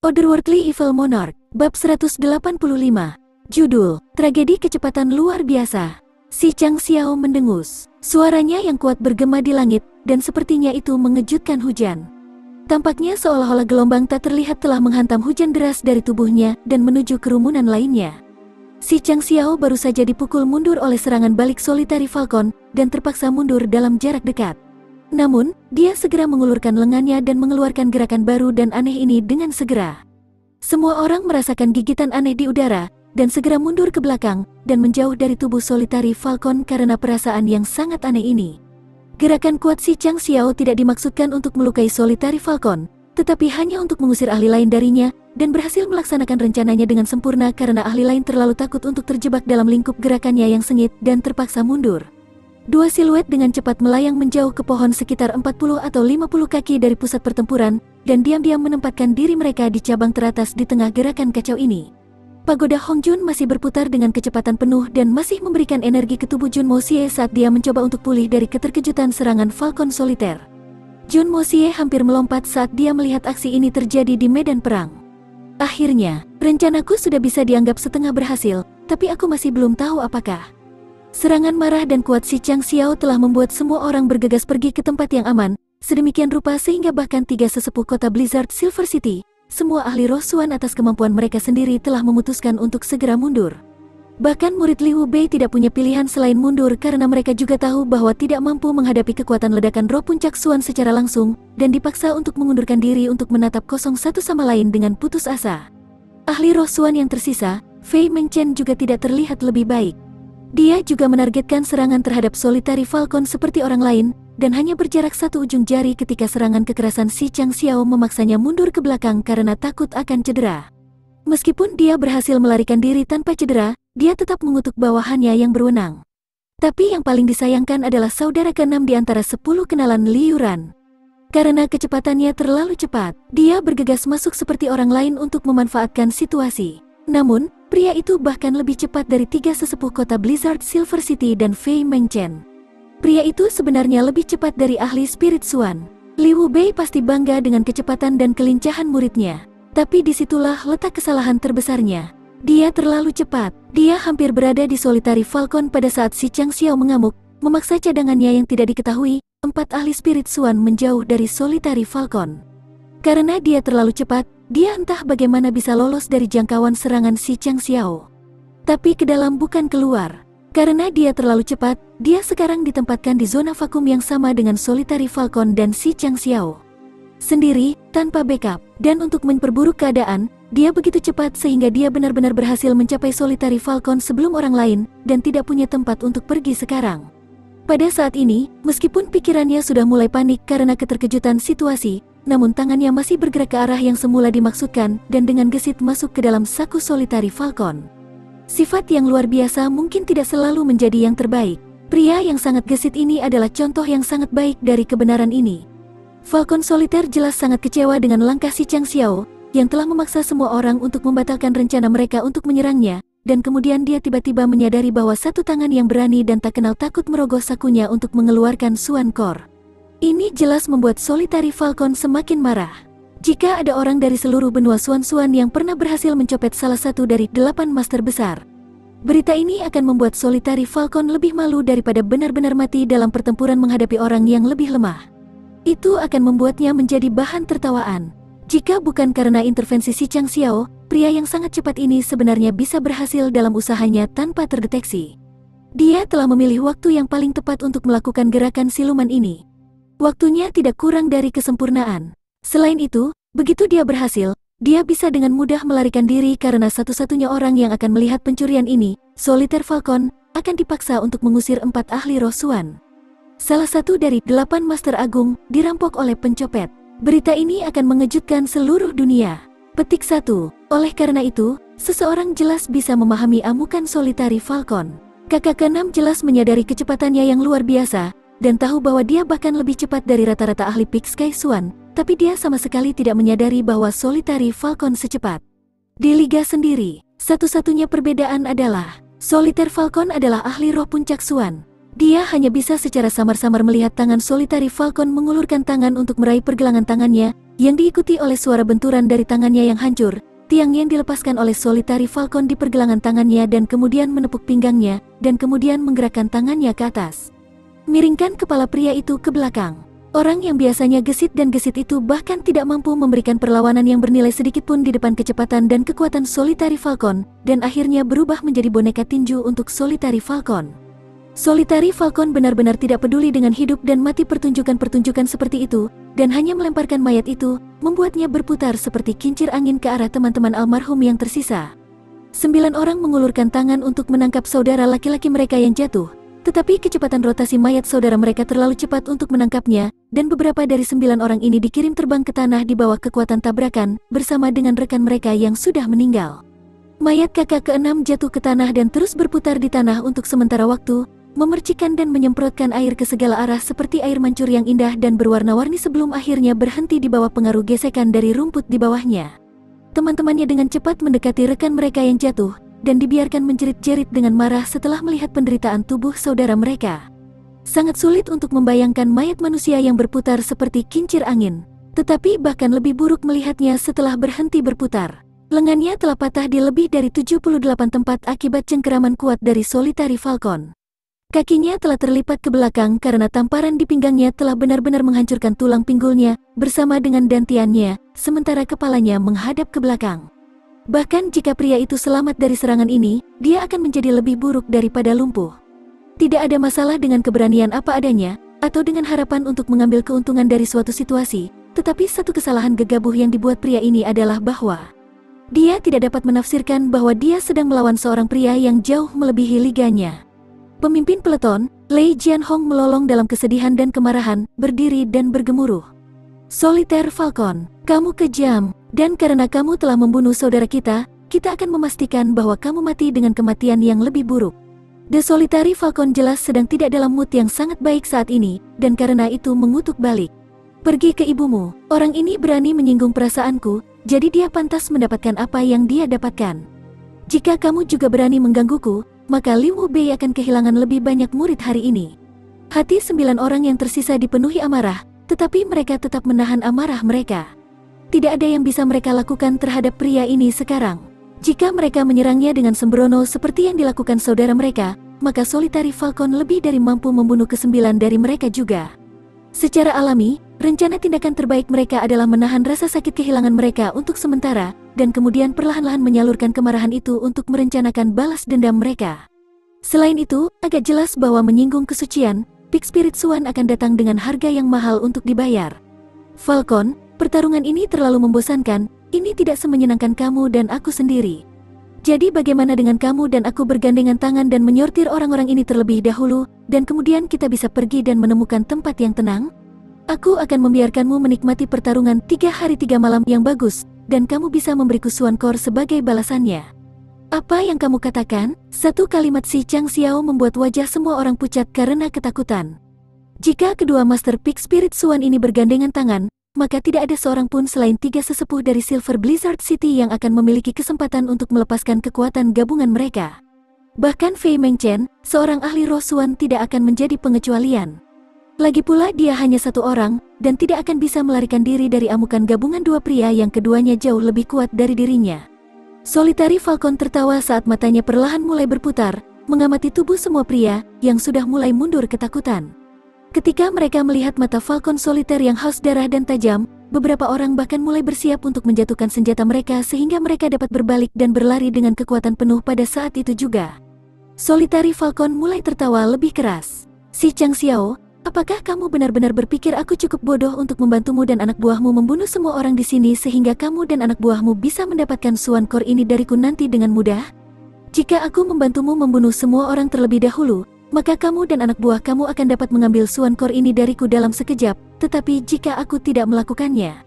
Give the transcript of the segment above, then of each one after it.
Otherworldly Evil Monarch, Bab 185. Judul, Tragedi Kecepatan Luar Biasa. Si Chang Xiao mendengus. Suaranya yang kuat bergema di langit, dan sepertinya itu mengejutkan hujan. Tampaknya seolah-olah gelombang tak terlihat telah menghantam hujan deras dari tubuhnya dan menuju kerumunan lainnya. Si Chang Xiao baru saja dipukul mundur oleh serangan balik Solitary Falcon, dan terpaksa mundur dalam jarak dekat. Namun, dia segera mengulurkan lengannya dan mengeluarkan gerakan baru dan aneh ini dengan segera. Semua orang merasakan gigitan aneh di udara, dan segera mundur ke belakang, dan menjauh dari tubuh Solitary Falcon karena perasaan yang sangat aneh ini. Gerakan kuat si Chang Xiao tidak dimaksudkan untuk melukai Solitary Falcon, tetapi hanya untuk mengusir ahli lain darinya, dan berhasil melaksanakan rencananya dengan sempurna karena ahli lain terlalu takut untuk terjebak dalam lingkup gerakannya yang sengit dan terpaksa mundur. Dua siluet dengan cepat melayang menjauh ke pohon sekitar 40 atau 50 kaki dari pusat pertempuran, dan diam-diam menempatkan diri mereka di cabang teratas di tengah gerakan kacau ini. Pagoda Hong Jun masih berputar dengan kecepatan penuh dan masih memberikan energi ke tubuh Jun Mo Xie saat dia mencoba untuk pulih dari keterkejutan serangan Falcon Soliter. Jun Mo Xie hampir melompat saat dia melihat aksi ini terjadi di medan perang. Akhirnya, rencanaku sudah bisa dianggap setengah berhasil, tapi aku masih belum tahu apakah. Serangan marah dan kuat si Chang Xiao telah membuat semua orang bergegas pergi ke tempat yang aman, sedemikian rupa sehingga bahkan tiga sesepuh kota Blizzard Silver City, semua ahli roh Suan atas kemampuan mereka sendiri telah memutuskan untuk segera mundur. Bahkan murid Liu Bei tidak punya pilihan selain mundur karena mereka juga tahu bahwa tidak mampu menghadapi kekuatan ledakan roh puncak Suan secara langsung, dan dipaksa untuk mengundurkan diri untuk menatap kosong satu sama lain dengan putus asa. Ahli roh Suan yang tersisa, Fei Mengchen juga tidak terlihat lebih baik. Dia juga menargetkan serangan terhadap Solitary Falcon seperti orang lain, dan hanya berjarak satu ujung jari ketika serangan kekerasan si Chang Xiao memaksanya mundur ke belakang karena takut akan cedera. Meskipun dia berhasil melarikan diri tanpa cedera, dia tetap mengutuk bawahannya yang berwenang. Tapi yang paling disayangkan adalah saudara keenam di antara 10 kenalan Liu Ran. Karena kecepatannya terlalu cepat, dia bergegas masuk seperti orang lain untuk memanfaatkan situasi. Namun, pria itu bahkan lebih cepat dari tiga sesepuh kota Blizzard Silver City dan Fei Mengchen. Pria itu sebenarnya lebih cepat dari ahli spirit Suan. Liu Bei pasti bangga dengan kecepatan dan kelincahan muridnya. Tapi disitulah letak kesalahan terbesarnya. Dia terlalu cepat. Dia hampir berada di Solitary Falcon pada saat si Chang Xiao mengamuk, memaksa cadangannya yang tidak diketahui. 4 ahli spirit Suan menjauh dari Solitary Falcon. Karena dia terlalu cepat, dia entah bagaimana bisa lolos dari jangkauan serangan si Chang Xiao. Tapi ke dalam bukan keluar. Karena dia terlalu cepat, dia sekarang ditempatkan di zona vakum yang sama dengan Solitary Falcon dan si Chang Xiao. Sendiri, tanpa backup, dan untuk memperburuk keadaan, dia begitu cepat sehingga dia benar-benar berhasil mencapai Solitary Falcon sebelum orang lain, dan tidak punya tempat untuk pergi sekarang. Pada saat ini, meskipun pikirannya sudah mulai panik karena keterkejutan situasi, namun tangannya masih bergerak ke arah yang semula dimaksudkan dan dengan gesit masuk ke dalam saku Solitary Falcon. Sifat yang luar biasa mungkin tidak selalu menjadi yang terbaik. Pria yang sangat gesit ini adalah contoh yang sangat baik dari kebenaran ini. Falcon Soliter jelas sangat kecewa dengan langkah si Chang Xiao, yang telah memaksa semua orang untuk membatalkan rencana mereka untuk menyerangnya, dan kemudian dia tiba-tiba menyadari bahwa satu tangan yang berani dan tak kenal takut merogoh sakunya untuk mengeluarkan Suan Core. Ini jelas membuat Solitary Falcon semakin marah. Jika ada orang dari seluruh benua Suan-Suan yang pernah berhasil mencopet salah satu dari 8 master besar, berita ini akan membuat Solitary Falcon lebih malu daripada benar-benar mati dalam pertempuran menghadapi orang yang lebih lemah. Itu akan membuatnya menjadi bahan tertawaan. Jika bukan karena intervensi si Chang Xiao, pria yang sangat cepat ini sebenarnya bisa berhasil dalam usahanya tanpa terdeteksi. Dia telah memilih waktu yang paling tepat untuk melakukan gerakan siluman ini. Waktunya tidak kurang dari kesempurnaan. Selain itu, begitu dia berhasil, dia bisa dengan mudah melarikan diri karena satu-satunya orang yang akan melihat pencurian ini, Solitaire Falcon, akan dipaksa untuk mengusir 4 ahli roh Suan. Salah satu dari 8 Master Agung dirampok oleh pencopet. Berita ini akan mengejutkan seluruh dunia. Petik 1. Oleh karena itu, seseorang jelas bisa memahami amukan Solitary Falcon. Kakak keenam jelas menyadari kecepatannya yang luar biasa, dan tahu bahwa dia bahkan lebih cepat dari rata-rata ahli Big Sky Suan, tapi dia sama sekali tidak menyadari bahwa Solitary Falcon secepat. Di Liga sendiri, satu-satunya perbedaan adalah, Solitaire Falcon adalah ahli roh puncak Suan. Dia hanya bisa secara samar-samar melihat tangan Solitary Falcon mengulurkan tangan untuk meraih pergelangan tangannya, yang diikuti oleh suara benturan dari tangannya yang hancur. Tiang yang dilepaskan oleh Solitary Falcon di pergelangan tangannya dan kemudian menepuk pinggangnya, dan kemudian menggerakkan tangannya ke atas. Miringkan kepala pria itu ke belakang. Orang yang biasanya gesit dan gesit itu bahkan tidak mampu memberikan perlawanan yang bernilai sedikitpun di depan kecepatan dan kekuatan Solitary Falcon, dan akhirnya berubah menjadi boneka tinju untuk Solitary Falcon. Solitary Falcon benar-benar tidak peduli dengan hidup dan mati pertunjukan-pertunjukan seperti itu, dan hanya melemparkan mayat itu, membuatnya berputar seperti kincir angin ke arah teman-teman almarhum yang tersisa. 9 orang mengulurkan tangan untuk menangkap saudara laki-laki mereka yang jatuh, tetapi kecepatan rotasi mayat saudara mereka terlalu cepat untuk menangkapnya, dan beberapa dari 9 orang ini dikirim terbang ke tanah di bawah kekuatan tabrakan, bersama dengan rekan mereka yang sudah meninggal. Mayat kakak ke-6 jatuh ke tanah dan terus berputar di tanah untuk sementara waktu, memercikan dan menyemprotkan air ke segala arah seperti air mancur yang indah dan berwarna-warni sebelum akhirnya berhenti di bawah pengaruh gesekan dari rumput di bawahnya. Teman-temannya dengan cepat mendekati rekan mereka yang jatuh, dan dibiarkan menjerit-jerit dengan marah setelah melihat penderitaan tubuh saudara mereka. Sangat sulit untuk membayangkan mayat manusia yang berputar seperti kincir angin, tetapi bahkan lebih buruk melihatnya setelah berhenti berputar. Lengannya telah patah di lebih dari 78 tempat akibat cengkeraman kuat dari Solitary Falcon. Kakinya telah terlipat ke belakang karena tamparan di pinggangnya telah benar-benar menghancurkan tulang pinggulnya bersama dengan dantiannya, sementara kepalanya menghadap ke belakang. Bahkan jika pria itu selamat dari serangan ini, dia akan menjadi lebih buruk daripada lumpuh. Tidak ada masalah dengan keberanian apa adanya, atau dengan harapan untuk mengambil keuntungan dari suatu situasi, tetapi satu kesalahan gegabah yang dibuat pria ini adalah bahwa dia tidak dapat menafsirkan bahwa dia sedang melawan seorang pria yang jauh melebihi liganya. Pemimpin peleton, Lei Jianhong melolong dalam kesedihan dan kemarahan, berdiri dan bergemuruh. Solitary Falcon, kamu kejam, dan karena kamu telah membunuh saudara kita akan memastikan bahwa kamu mati dengan kematian yang lebih buruk. The Solitary Falcon jelas sedang tidak dalam mood yang sangat baik saat ini, dan karena itu mengutuk balik. Pergi ke ibumu, orang ini berani menyinggung perasaanku, jadi dia pantas mendapatkan apa yang dia dapatkan. Jika kamu juga berani menggangguku, maka Liu Bei akan kehilangan lebih banyak murid hari ini. Hati 9 orang yang tersisa dipenuhi amarah, tetapi mereka tetap menahan amarah mereka. Tidak ada yang bisa mereka lakukan terhadap pria ini sekarang. Jika mereka menyerangnya dengan sembrono seperti yang dilakukan saudara mereka, maka Solitary Falcon lebih dari mampu membunuh ke-9 dari mereka juga. Secara alami, rencana tindakan terbaik mereka adalah menahan rasa sakit kehilangan mereka untuk sementara, dan kemudian perlahan-lahan menyalurkan kemarahan itu untuk merencanakan balas dendam mereka. Selain itu, agak jelas bahwa menyinggung kesucian, Big Spirit Swan akan datang dengan harga yang mahal untuk dibayar. Falcon, pertarungan ini terlalu membosankan, ini tidak semenyenangkan kamu dan aku sendiri. Jadi bagaimana dengan kamu dan aku bergandengan tangan dan menyortir orang-orang ini terlebih dahulu, dan kemudian kita bisa pergi dan menemukan tempat yang tenang? Aku akan membiarkanmu menikmati pertarungan 3 hari 3 malam yang bagus, dan kamu bisa memberiku Suan Kor sebagai balasannya. Apa yang kamu katakan? Satu kalimat si Chang Xiao membuat wajah semua orang pucat karena ketakutan. Jika kedua Master Peak Spirit Swan ini bergandengan tangan, maka tidak ada seorang pun selain 3 sesepuh dari Silver Blizzard City yang akan memiliki kesempatan untuk melepaskan kekuatan gabungan mereka. Bahkan Fei Mengchen, seorang ahli roh Swan, tidak akan menjadi pengecualian. Lagi pula dia hanya satu orang, dan tidak akan bisa melarikan diri dari amukan gabungan dua pria yang keduanya jauh lebih kuat dari dirinya. Solitary Falcon tertawa saat matanya perlahan mulai berputar, mengamati tubuh semua pria yang sudah mulai mundur ketakutan. Ketika mereka melihat mata Falcon Solitaire yang haus darah dan tajam, beberapa orang bahkan mulai bersiap untuk menjatuhkan senjata mereka sehingga mereka dapat berbalik dan berlari dengan kekuatan penuh pada saat itu juga. Solitary Falcon mulai tertawa lebih keras. Si Chang Xiao, apakah kamu benar-benar berpikir aku cukup bodoh untuk membantumu dan anak buahmu membunuh semua orang di sini sehingga kamu dan anak buahmu bisa mendapatkan Suan Kor ini dariku nanti dengan mudah? Jika aku membantumu membunuh semua orang terlebih dahulu, maka kamu dan anak buah kamu akan dapat mengambil Suan Kor ini dariku dalam sekejap, tetapi jika aku tidak melakukannya,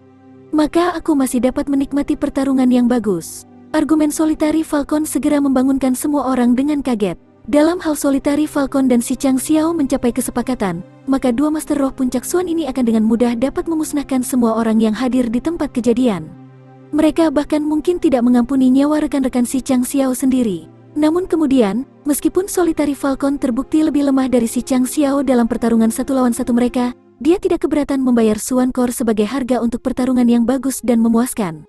maka aku masih dapat menikmati pertarungan yang bagus. Argumen Solitary Falcon segera membangunkan semua orang dengan kaget. Dalam hal Solitary Falcon dan si Chang Xiao mencapai kesepakatan, maka dua Master Roh Puncak Swan ini akan dengan mudah dapat memusnahkan semua orang yang hadir di tempat kejadian. Mereka bahkan mungkin tidak mengampuni nyawa rekan-rekan si Chang Xiao sendiri. Namun kemudian, meskipun Solitary Falcon terbukti lebih lemah dari si Chang Xiao dalam pertarungan 1 lawan 1 mereka, dia tidak keberatan membayar Xuancor sebagai harga untuk pertarungan yang bagus dan memuaskan.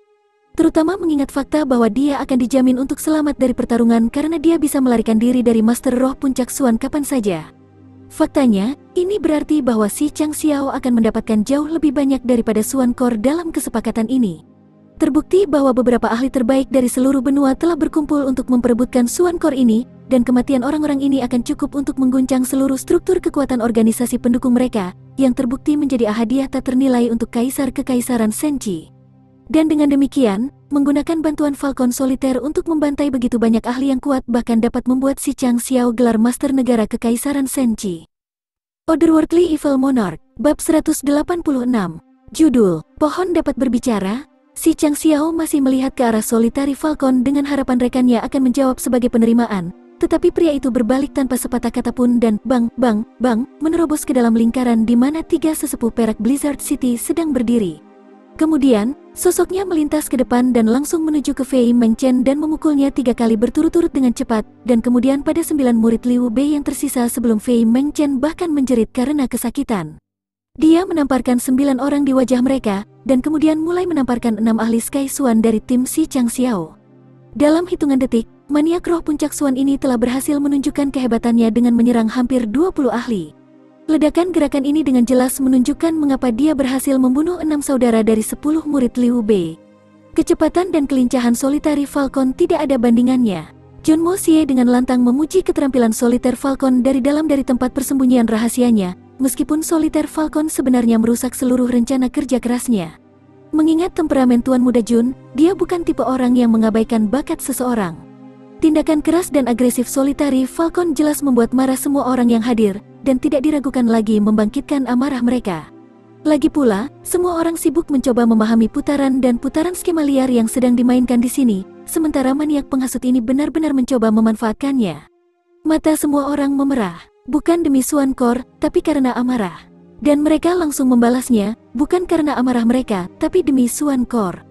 Terutama mengingat fakta bahwa dia akan dijamin untuk selamat dari pertarungan karena dia bisa melarikan diri dari Master Roh Puncak Xuan kapan saja. Faktanya, ini berarti bahwa si Chang Xiao akan mendapatkan jauh lebih banyak daripada Xuancor dalam kesepakatan ini. Terbukti bahwa beberapa ahli terbaik dari seluruh benua telah berkumpul untuk memperebutkan Xuancor ini, dan kematian orang-orang ini akan cukup untuk mengguncang seluruh struktur kekuatan organisasi pendukung mereka, yang terbukti menjadi hadiah tak ternilai untuk Kaisar Kekaisaran Senji. Dan dengan demikian, menggunakan bantuan Falcon Soliter untuk membantai begitu banyak ahli yang kuat bahkan dapat membuat si Chang Xiao gelar Master Negara Kekaisaran Senji. Otherworldly Evil Monarch, Bab 186. Judul, Pohon Dapat Berbicara. Si Chang Xiao masih melihat ke arah Solitary Falcon dengan harapan rekannya akan menjawab sebagai penerimaan, tetapi pria itu berbalik tanpa sepatah kata pun dan bang, menerobos ke dalam lingkaran di mana 3 sesepuh perak Blizzard City sedang berdiri. Kemudian, sosoknya melintas ke depan dan langsung menuju ke Fei Mengchen dan memukulnya 3 kali berturut-turut dengan cepat, dan kemudian pada 9 murid Liu Bei yang tersisa sebelum Fei Mengchen bahkan menjerit karena kesakitan. Dia menamparkan 9 orang di wajah mereka, dan kemudian mulai menamparkan 6 ahli Sky Xuan dari tim si Chang Xiao. Dalam hitungan detik, maniak roh puncak Xuan ini telah berhasil menunjukkan kehebatannya dengan menyerang hampir 20 ahli. Ledakan gerakan ini dengan jelas menunjukkan mengapa dia berhasil membunuh 6 saudara dari 10 murid Liu Bei. Kecepatan dan kelincahan Solitary Falcon tidak ada bandingannya. John Mo Xie dengan lantang memuji keterampilan Solitaire Falcon dari tempat persembunyian rahasianya, meskipun Solitaire Falcon sebenarnya merusak seluruh rencana kerja kerasnya. Mengingat temperamen Tuan Muda Jun, dia bukan tipe orang yang mengabaikan bakat seseorang. Tindakan keras dan agresif Solitary Falcon jelas membuat marah semua orang yang hadir, dan tidak diragukan lagi membangkitkan amarah mereka. Lagi pula, semua orang sibuk mencoba memahami putaran dan putaran skema liar yang sedang dimainkan di sini, sementara maniak penghasut ini benar-benar mencoba memanfaatkannya. Mata semua orang memerah, bukan demi Xuancor, tapi karena amarah. Dan mereka langsung membalasnya, bukan karena amarah mereka, tapi demi Xuancor.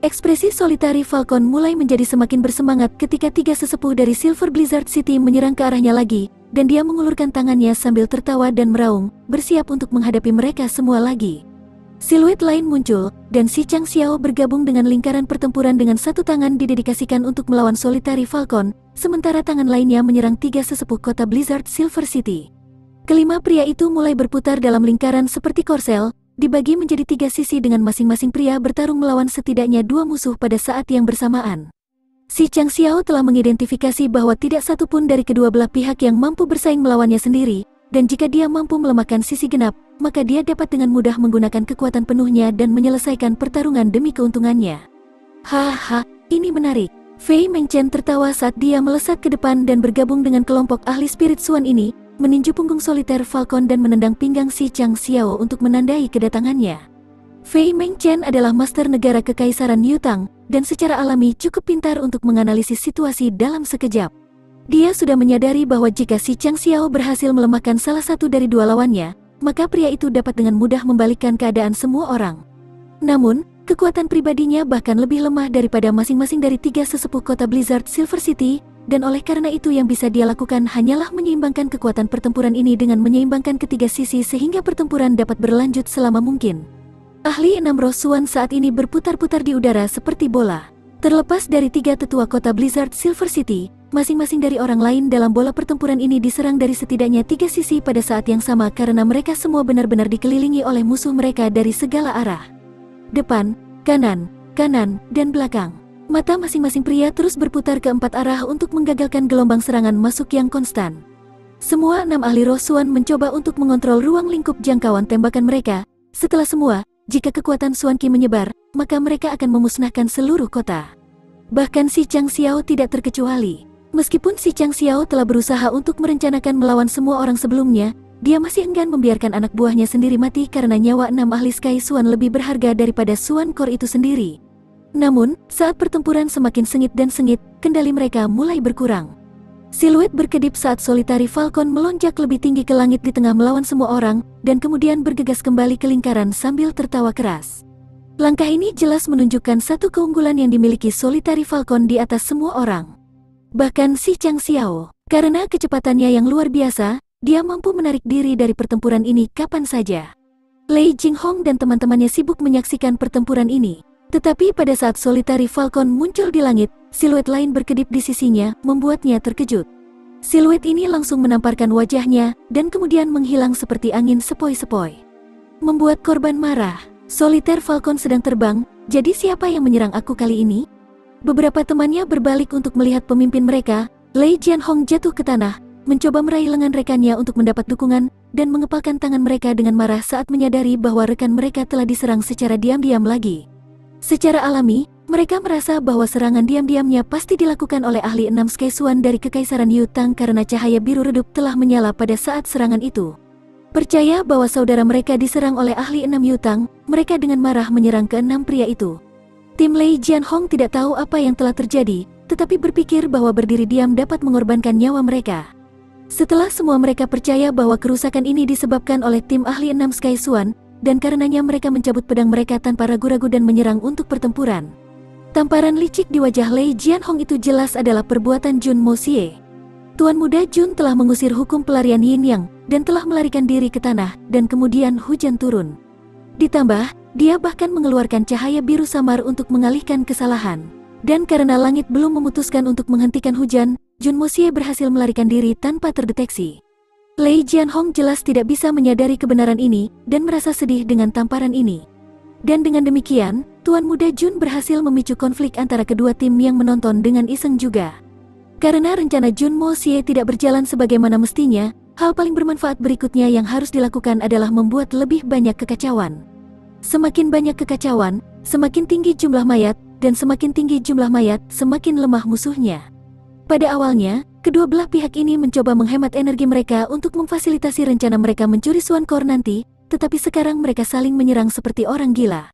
Ekspresi Solitary Falcon mulai menjadi semakin bersemangat ketika 3 sesepuh dari Silver Blizzard City menyerang ke arahnya lagi, dan dia mengulurkan tangannya sambil tertawa dan meraung, bersiap untuk menghadapi mereka semua lagi. Siluet lain muncul, dan si Chang Xiao bergabung dengan lingkaran pertempuran dengan satu tangan didedikasikan untuk melawan Solitary Falcon, sementara tangan lainnya menyerang 3 sesepuh kota Blizzard Silver City. Kelima pria itu mulai berputar dalam lingkaran seperti korsel, dibagi menjadi 3 sisi dengan masing-masing pria bertarung melawan setidaknya 2 musuh pada saat yang bersamaan. Si Chang Xiao telah mengidentifikasi bahwa tidak satu pun dari kedua belah pihak yang mampu bersaing melawannya sendiri, dan jika dia mampu melemahkan sisi genap, maka dia dapat dengan mudah menggunakan kekuatan penuhnya dan menyelesaikan pertarungan demi keuntungannya. Haha, ini menarik. Fei Mengchen tertawa saat dia melesat ke depan dan bergabung dengan kelompok ahli spirit Xuan ini, meninju punggung Solitaire Falcon dan menendang pinggang si Chang Xiao untuk menandai kedatangannya. Fei Mengchen adalah Master Negara Kekaisaran Yutang, dan secara alami cukup pintar untuk menganalisis situasi dalam sekejap. Dia sudah menyadari bahwa jika si Chang Xiao berhasil melemahkan salah satu dari 2 lawannya, maka pria itu dapat dengan mudah membalikkan keadaan semua orang. Namun, kekuatan pribadinya bahkan lebih lemah daripada masing-masing dari 3 sesepuh kota Blizzard Silver City, dan oleh karena itu yang bisa dia lakukan hanyalah menyeimbangkan kekuatan pertempuran ini dengan menyeimbangkan ketiga sisi sehingga pertempuran dapat berlanjut selama mungkin. Ahli 6 roh Xuan saat ini berputar-putar di udara seperti bola. Terlepas dari 3 tetua kota Blizzard Silver City, masing-masing dari orang lain dalam bola pertempuran ini diserang dari setidaknya 3 sisi pada saat yang sama karena mereka semua benar-benar dikelilingi oleh musuh mereka dari segala arah. Depan, kanan, dan belakang. Mata masing-masing pria terus berputar ke 4 arah untuk menggagalkan gelombang serangan masuk yang konstan. Semua 6 ahli roh Xuan mencoba untuk mengontrol ruang lingkup jangkauan tembakan mereka. Setelah semua, jika kekuatan Xuan Qi menyebar, maka mereka akan memusnahkan seluruh kota. Bahkan si Chang Xiao tidak terkecuali. Meskipun si Chang Xiao telah berusaha untuk merencanakan melawan semua orang sebelumnya, dia masih enggan membiarkan anak buahnya sendiri mati karena nyawa 6 ahli Sky Xuan lebih berharga daripada Xuancor itu sendiri. Namun, saat pertempuran semakin sengit dan sengit, kendali mereka mulai berkurang. Siluet berkedip saat Solitary Falcon melonjak lebih tinggi ke langit di tengah melawan semua orang, dan kemudian bergegas kembali ke lingkaran sambil tertawa keras. Langkah ini jelas menunjukkan satu keunggulan yang dimiliki Solitary Falcon di atas semua orang. Bahkan si Chang Xiao, karena kecepatannya yang luar biasa, dia mampu menarik diri dari pertempuran ini kapan saja. Lei Jinghong dan teman-temannya sibuk menyaksikan pertempuran ini. Tetapi pada saat Solitary Falcon muncul di langit, siluet lain berkedip di sisinya, membuatnya terkejut. Siluet ini langsung menamparkan wajahnya, dan kemudian menghilang seperti angin sepoi-sepoi. Membuat korban marah. Solitaire Falcon sedang terbang, jadi siapa yang menyerang aku kali ini? Beberapa temannya berbalik untuk melihat pemimpin mereka. Lei Jianhong jatuh ke tanah, mencoba meraih lengan rekannya untuk mendapat dukungan, dan mengepalkan tangan mereka dengan marah saat menyadari bahwa rekan mereka telah diserang secara diam-diam lagi. Secara alami, mereka merasa bahwa serangan diam-diamnya pasti dilakukan oleh ahli 6 Skeisuan dari Kekaisaran Yutang karena cahaya biru redup telah menyala pada saat serangan itu. Percaya bahwa saudara mereka diserang oleh ahli 6 Yutang, mereka dengan marah menyerang ke-6 pria itu. Tim Lei Jianhong tidak tahu apa yang telah terjadi, tetapi berpikir bahwa berdiri diam dapat mengorbankan nyawa mereka. Setelah semua mereka percaya bahwa kerusakan ini disebabkan oleh tim ahli 6 Skeisuan, dan karenanya mereka mencabut pedang mereka tanpa ragu-ragu dan menyerang untuk pertempuran. Tamparan licik di wajah Lei Jianhong itu jelas adalah perbuatan Jun Mo Xie. Tuan Muda Jun telah mengusir hukum pelarian Yin Yang, dan telah melarikan diri ke tanah, dan kemudian hujan turun. Ditambah, dia bahkan mengeluarkan cahaya biru samar untuk mengalihkan kesalahan. Dan karena langit belum memutuskan untuk menghentikan hujan, Jun Mo Xie berhasil melarikan diri tanpa terdeteksi. Lei Jianhong jelas tidak bisa menyadari kebenaran ini, dan merasa sedih dengan tamparan ini. Dan dengan demikian, Tuan Muda Jun berhasil memicu konflik antara kedua tim yang menonton dengan iseng juga. Karena rencana Jun Mo Xie tidak berjalan sebagaimana mestinya, hal paling bermanfaat berikutnya yang harus dilakukan adalah membuat lebih banyak kekacauan. Semakin banyak kekacauan, semakin tinggi jumlah mayat, dan semakin tinggi jumlah mayat, semakin lemah musuhnya. Pada awalnya, kedua belah pihak ini mencoba menghemat energi mereka untuk memfasilitasi rencana mereka mencuri Swan Core nanti, tetapi sekarang mereka saling menyerang seperti orang gila.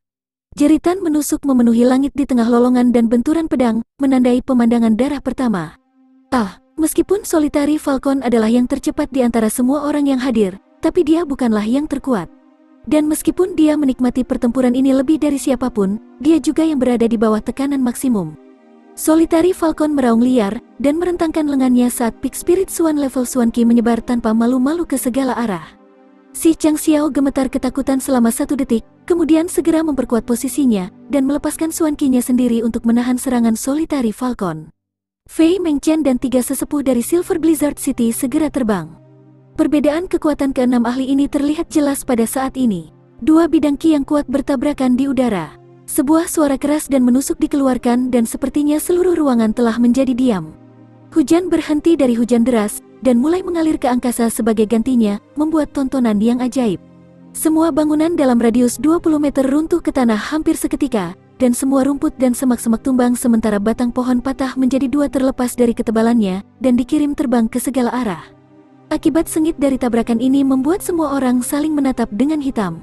Jeritan menusuk memenuhi langit di tengah lolongan dan benturan pedang, menandai pemandangan darah pertama. Meskipun Solitary Falcon adalah yang tercepat di antara semua orang yang hadir, tapi dia bukanlah yang terkuat. Dan meskipun dia menikmati pertempuran ini lebih dari siapapun, dia juga yang berada di bawah tekanan maksimum. Solitary Falcon meraung liar, dan merentangkan lengannya saat Peak Spirit Swan level Swan Ki menyebar tanpa malu-malu ke segala arah. Si Chang Xiao gemetar ketakutan selama 1 detik, kemudian segera memperkuat posisinya, dan melepaskan Swan Ki-nya sendiri untuk menahan serangan Solitary Falcon. Fei Mengchen dan 3 sesepuh dari Silver Blizzard City segera terbang. Perbedaan kekuatan ke-6 ahli ini terlihat jelas pada saat ini. 2 bidang ki yang kuat bertabrakan di udara. Sebuah suara keras dan menusuk dikeluarkan dan sepertinya seluruh ruangan telah menjadi diam. Hujan berhenti dari hujan deras, dan mulai mengalir ke angkasa sebagai gantinya, membuat tontonan yang ajaib. Semua bangunan dalam radius 20 meter runtuh ke tanah hampir seketika, dan semua rumput dan semak-semak tumbang sementara batang pohon patah menjadi 2 terlepas dari ketebalannya, dan dikirim terbang ke segala arah. Akibat sengit dari tabrakan ini membuat semua orang saling menatap dengan hitam.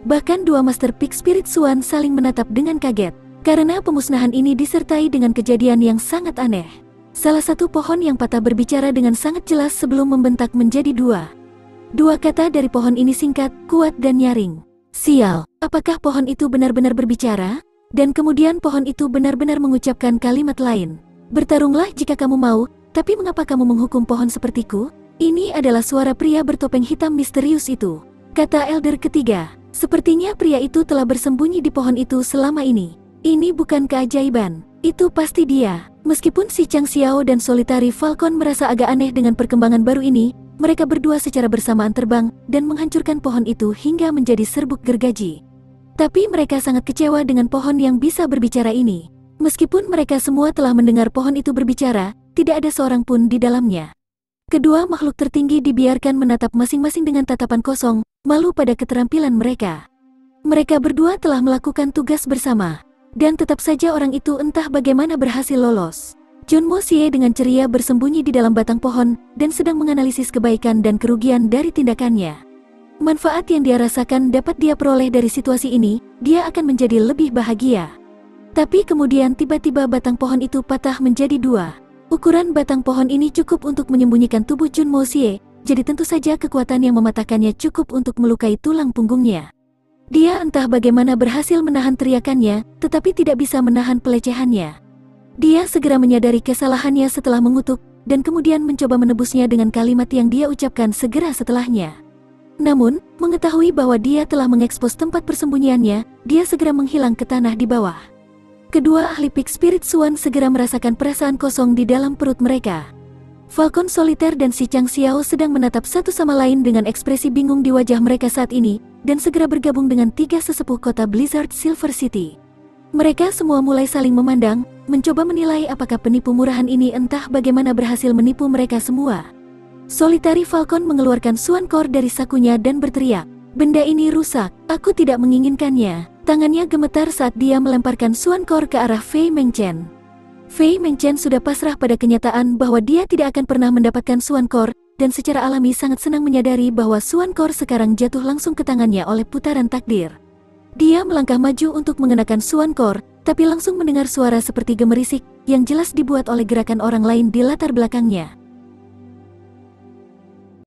Bahkan 2 Master Peak Spirit Swan saling menatap dengan kaget, karena pemusnahan ini disertai dengan kejadian yang sangat aneh. Salah satu pohon yang patah berbicara dengan sangat jelas sebelum membentak menjadi 2 kata dari pohon ini singkat, kuat dan nyaring. Sial, apakah pohon itu benar-benar berbicara? Dan kemudian pohon itu benar-benar mengucapkan kalimat lain. Bertarunglah jika kamu mau, tapi mengapa kamu menghukum pohon sepertiku? Ini adalah suara pria bertopeng hitam misterius itu, kata elder ketiga. Sepertinya pria itu telah bersembunyi di pohon itu selama ini. Ini bukan keajaiban, itu pasti dia. Meskipun si Chang Xiao dan Solitary Falcon merasa agak aneh dengan perkembangan baru ini, mereka berdua secara bersamaan terbang dan menghancurkan pohon itu hingga menjadi serbuk gergaji. Tapi mereka sangat kecewa dengan pohon yang bisa berbicara ini. Meskipun mereka semua telah mendengar pohon itu berbicara, tidak ada seorang pun di dalamnya. Kedua makhluk tertinggi dibiarkan menatap masing-masing dengan tatapan kosong, malu pada keterampilan mereka. Mereka berdua telah melakukan tugas bersama, dan tetap saja orang itu entah bagaimana berhasil lolos. Jun Mo Xie dengan ceria bersembunyi di dalam batang pohon, dan sedang menganalisis kebaikan dan kerugian dari tindakannya. Manfaat yang dia rasakan dapat dia peroleh dari situasi ini, dia akan menjadi lebih bahagia. Tapi kemudian tiba-tiba batang pohon itu patah menjadi 2. Ukuran batang pohon ini cukup untuk menyembunyikan tubuh Jun Mo Xie, jadi tentu saja kekuatan yang mematahkannya cukup untuk melukai tulang punggungnya. Dia entah bagaimana berhasil menahan teriakannya, tetapi tidak bisa menahan pelecehannya. Dia segera menyadari kesalahannya setelah mengutuk, dan kemudian mencoba menebusnya dengan kalimat yang dia ucapkan segera setelahnya. Namun, mengetahui bahwa dia telah mengekspos tempat persembunyiannya, dia segera menghilang ke tanah di bawah. Kedua ahli Peak Spirit Swan segera merasakan perasaan kosong di dalam perut mereka. Falcon Soliter dan si Chang Xiao sedang menatap satu sama lain dengan ekspresi bingung di wajah mereka saat ini, dan segera bergabung dengan tiga sesepuh kota Blizzard Silver City. Mereka semua mulai saling memandang, mencoba menilai apakah penipu murahan ini entah bagaimana berhasil menipu mereka semua. Solitary Falcon mengeluarkan Swan Core dari sakunya dan berteriak, "Benda ini rusak, aku tidak menginginkannya." Tangannya gemetar saat dia melemparkan Swan Core ke arah Fei Mengchen. Fei Mengchen sudah pasrah pada kenyataan bahwa dia tidak akan pernah mendapatkan Swan Core, dan secara alami sangat senang menyadari bahwa Swan Core sekarang jatuh langsung ke tangannya oleh putaran takdir. Dia melangkah maju untuk mengenakan Swan Core, tapi langsung mendengar suara seperti gemerisik, yang jelas dibuat oleh gerakan orang lain di latar belakangnya.